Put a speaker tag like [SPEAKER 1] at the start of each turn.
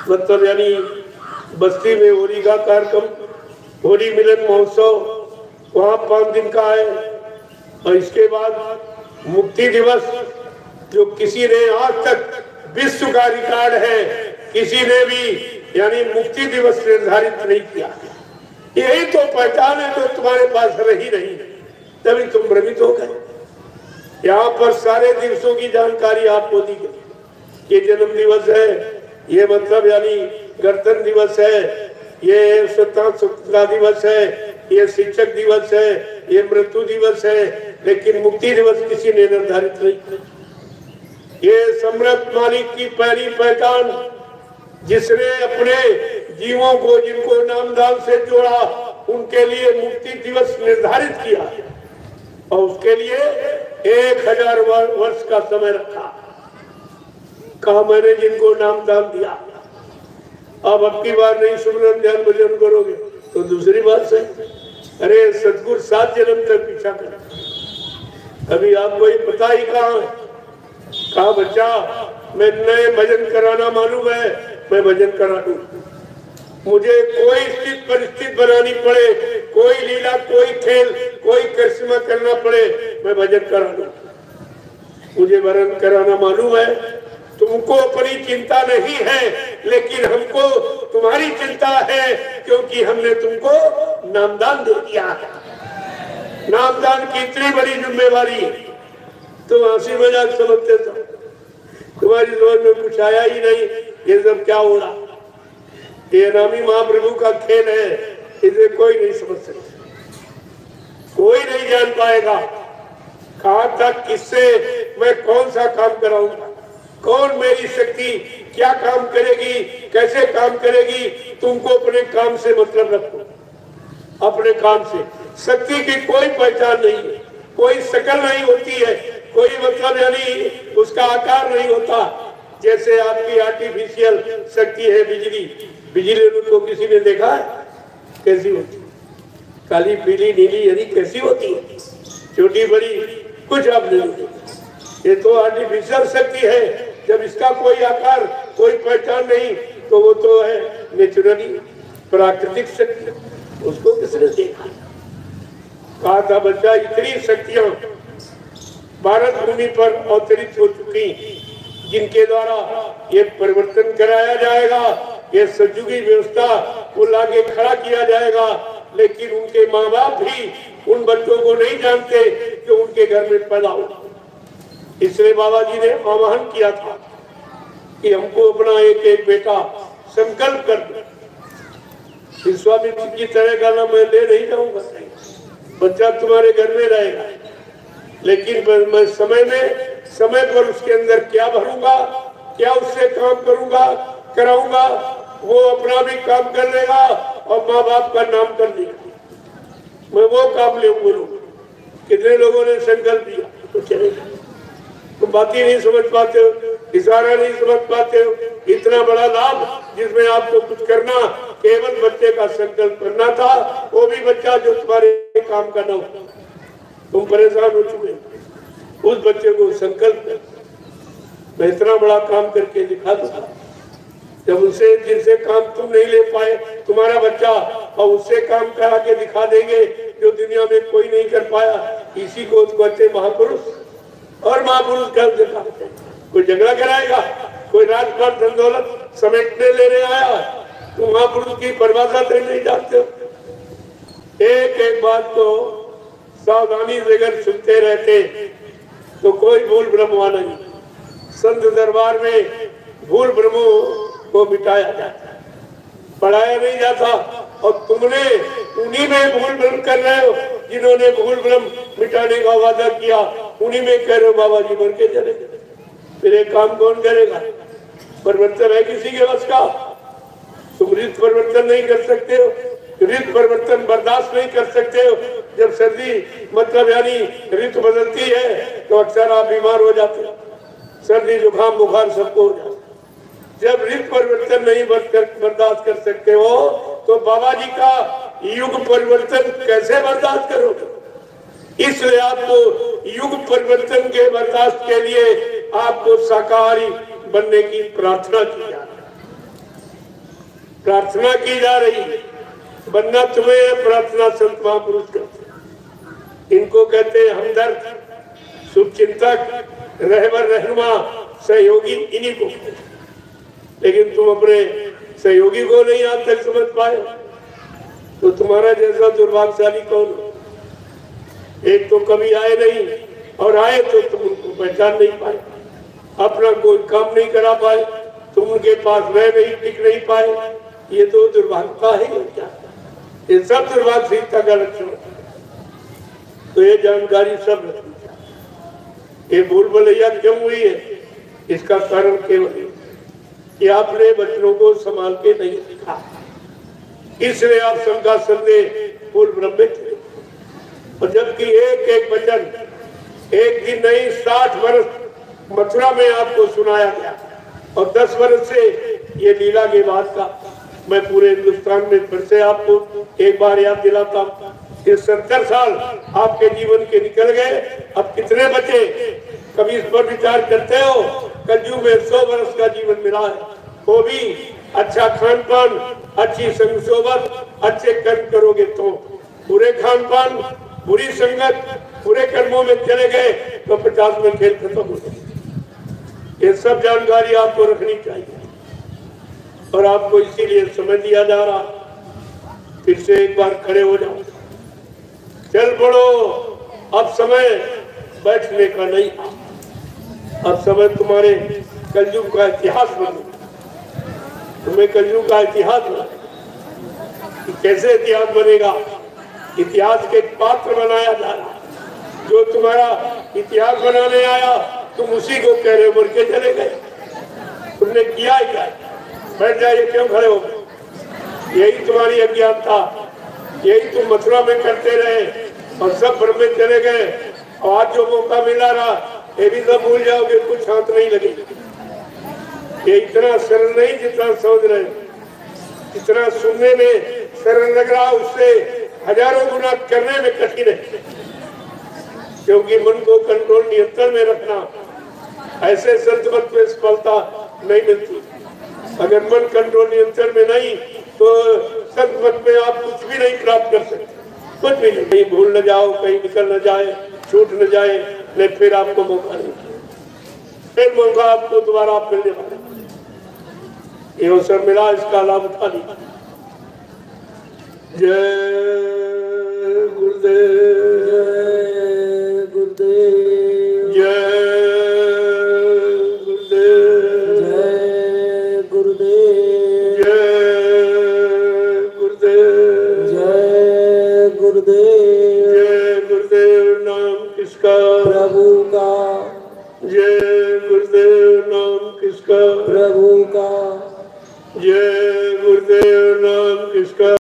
[SPEAKER 1] मतलब यानी बस्ती में होली का कार्यक्रम, होली मिलन महोत्सव वहाँ 5 दिन का है। और इसके बाद मुक्ति दिवस, जो किसी ने आज तक विश्व का रिकॉर्ड है, किसी ने भी यानी मुक्ति दिवस निर्धारित नहीं किया। यही तो पहचान है जो तुम्हारे पास रही नहीं, तभी तुम भ्रमित हो गए। यहाँ पर सारे दिवसों की जानकारी आपको दी गई। ये जन्म दिवस है, ये मतलब यानी गणतंत्र दिवस है, ये स्वतंत्रता दिवस है, ये शिक्षक दिवस है, ये मृत्यु दिवस है, लेकिन मुक्ति दिवस किसी ने निर्धारित नहीं किया। ये सम्राट मालिक की पहली पहचान, जिसने अपने जीवों को जिनको नामदान से जोड़ा उनके लिए मुक्ति दिवस निर्धारित किया और उसके लिए 1000 वर्ष का समय रखा। कहा मैंने जिनको नामदान दिया, अब की बार नहीं सुमरन ध्यान भजन करोगे तो दूसरी बात से, अरे सतगुरु 7 जन्म तक पीछा कर। अभी आपको ये पता ही कहाँ है। कहा बच्चा मैं नए भजन कराना मालूम है, मैं भजन करा दूं। मुझे कोई स्थिति परिस्थिति बनानी पड़े, कोई लीला, कोई खेल, कोई करिश्मा करना पड़े, मैं भजन करा दूं। मुझे भजन कराना मालूम है। तुमको अपनी चिंता नहीं है, लेकिन हमको तुम्हारी चिंता है, क्योंकि हमने तुमको नामदान दे दिया है। नामदान की इतनी बड़ी जिम्मेवारी है, तुम हंसी मजाक समझते थे, तुम्हारी समझ में कुछ आया ही नहीं। ये सब क्या हो रहा? ये नामी महाप्रभु का खेल है, इसे कोई नहीं समझ सकता, कोई नहीं जान पाएगा। कहा था किससे मैं कौन सा काम कराऊंगा, कौन मेरी शक्ति क्या काम करेगी, कैसे काम करेगी। तुमको अपने काम से मतलब रखो, अपने काम से। शक्ति की कोई पहचान नहीं है, कोई शकल नहीं होती है, कोई मतलब यानी उसका आकार नहीं होता। जैसे आपकी आर्टिफिशियल शक्ति है बिजली, बिजली को किसी ने देखा है कैसी होती? काली पीली नीली हरी कैसी होती है, छोटी बड़ी, कुछ आप नहीं देखा। ये तो आर्टिफिशियल शक्ति है। जब इसका कोई आकार, कोई पहचान नहीं, तो वो तो है नेचुरली प्राकृतिक शक्ति, उसको किसने देखा? कहा था बच्चा इतनी शक्तियां भारत भूमि पर अवतरित हो चुकी, जिनके द्वारा ये परिवर्तन कराया जाएगा, ये सतयुगी व्यवस्था को लाके खड़ा किया जाएगा। लेकिन उनके माँ बाप भी उन बच्चों को नहीं जानते जो उनके घर में पैदा हो। इसलिए बाबा जी ने आह्वान किया था कि हमको अपना एक एक बेटा संकल्प कर दो। विश्वामित्र की तरह गाना मैं ले नहीं जाऊंगा, बच्चा तुम्हारे घर में रहेगा, लेकिन मैं समय पर उसके अंदर क्या भरूंगा, क्या उससे काम करूंगा, कराऊंगा, वो अपना भी काम कर लेगा और माँ बाप का नाम कर लेगा। मैं वो काम ले बोलूंगा। कितने लोगों ने संकल्प दिया तो चलेगा। तुम बात ही नहीं समझ पाते हो, इशारा नहीं समझ पाते हो। इतना बड़ा लाभ जिसमें आपको कुछ करना, केवल बच्चे का संकल्प करना था, वो भी बच्चा जो तुम्हारे काम का न हो। तुम परेशान हो चुके, उस बच्चे को संकल्प कर मैं इतना बड़ा काम करके दिखा दूंगा। जब उनसे जिनसे काम तुम नहीं ले पाए, तुम्हारा बच्चा और उससे काम करा के दिखा देंगे जो दुनिया में कोई नहीं कर पाया। इसी को कहते महापुरुष। और महापुरुष कर दिखा, कोई झगड़ा कराएगा, कोई राजपाट धन दौलत समेटने लेने आया, तुम महापुरुष की परिभाषा नहीं जानते हो। एक एक बात को सावधानी से अगर सुनते रहते तो कोई भूल भ्रम नहीं। संत दरबार में भूल भ्रमों को मिटाया जाता, पढ़ाया नहीं जाता। और तुमने उन्हीं में भूल भ्रम कर रहे हो जिन्होंने भूल भ्रम मिटाने का वादा किया, उन्हीं में कह रहे हो बाबा जी मर के चले। फिर एक काम कौन करेगा? परिवर्तन है किसी के वश का? तुम रीत परिवर्तन नहीं कर सकते हो, रीत परिवर्तन बर्दाश्त नहीं कर सकते हो। जब सर्दी मतलब यानी ऋतु बदलती है तो अक्सर आप बीमार हो जाते हो, सर्दी जुकाम बुखार सबको हो जाता। जब ऋतु परिवर्तन नहीं बर्दाश्त कर सकते हो तो बाबा जी का युग परिवर्तन कैसे बर्दाश्त करोगे? इसलिए आपको युग परिवर्तन के बर्दाश्त के लिए आपको शाकाहारी बनने की प्रार्थना की जाए। प्रार्थना की जा रही है, बनना तुम्हें है, प्रार्थना संत महापुरुष करते। इनको कहते हैं हमदर्द, शुभचिंतक, रहबर रहनुमा, सहयोगी, इन्हीं को कहते हैं। लेकिन तुम अपने सहयोगी को नहीं आज तक समझ पाए, तो तुम्हारा जैसा दुर्भाग्यशाली कौन हो? एक तो कभी आए नहीं, और आए तो तुम उनको पहचान नहीं पाए, अपना कोई काम नहीं करा पाए, तुम उनके पास रह नहीं, टिक नहीं पाए। ये तो दुर्भाग्यता है क्या? ये सब दुर्भाग्यशीलता का लक्षण है। तो ये जानकारी सब रखनी चाहिए। ये भूल भलैया क्यों हुई है? इसका कारण केवल कि आपने बच्चों को संभाल के नहीं सीखा, इसलिए आप सबका संदेह भूल ब्रह्म थे। और जबकि एक एक वचन एक दिन नहीं 60 वर्ष मथुरा में आपको सुनाया गया, और 10 वर्ष से ये लीला के बाद का मैं पूरे हिंदुस्तान में फिर से आपको एक बार याद दिलाता हूँ। ये 70 साल आपके जीवन के निकल गए, अब कितने बचे? कभी इस पर विचार करते हो? कलयुग में 100 वर्ष का जीवन मिला है, वो भी अच्छा खान पान, अच्छी संग सोबत, अच्छे कर्म करोगे तो। बुरे खान पान, बुरी संगत, बुरे कर्मों में चले गए तो 50 में खेल खत्म हो जाए। ये सब जानकारी आपको रखनी चाहिए, और आपको इसीलिए समझ दिया जा रहा। फिर से एक बार खड़े हो जाओ, चल पड़ो। अब समय बैठने का नहीं, अब समय तुम्हारे कलयुग का इतिहास बने। तुम्हें कलयुग का इतिहास बना, कैसे इतिहास बनेगा? इतिहास के पात्र बनाया जा रहा। जो तुम्हारा इतिहास बनाने आया, तुम उसी को कह रहे हो, मर के चले गए। तुमने किया ही क्या? बैठ जाइए, क्यों खड़े हो गए? यही तुम्हारी अज्ञानता, यही तुम मथुरा में करते रहे और सब भ्रम में चले गए। और आज जो मौका मिला रहा, ये भी सब भूल जाओगे, कुछ हाथ नहीं लगेगा। ये इतना सरल नहीं जितना समझ रहे, इतना सुनने में सरल लग रहा, उससे हजारों गुना करने में कठिन है। क्योंकि मन को कंट्रोल, नियंत्रण में रखना, ऐसे संतमत में सफलता नहीं मिलती। अगर मन कंट्रोल नियंत्रण में नहीं, तो संतमत में आप कुछ भी नहीं प्राप्त कर सकते, कुछ भी नहीं। कहीं भूल न जाओ, कहीं निकल न जाए, छूट न जाए, नहीं फिर आपको मौका नहीं, फिर मौका आपको दोबारा मिलने वाला। ये अवसर मिला, इसका लाभ उठा लीजिए। जय गुरुदेव, जय गुरुदेव, जय गुरुदेव, जय गुरुदेव, जय गुरुदेव, जय गुरुदेव। नाम किसका? प्रभु का। जय गुरुदेव। नाम किसका? प्रभु का। जय गुरुदेव। नाम किसका?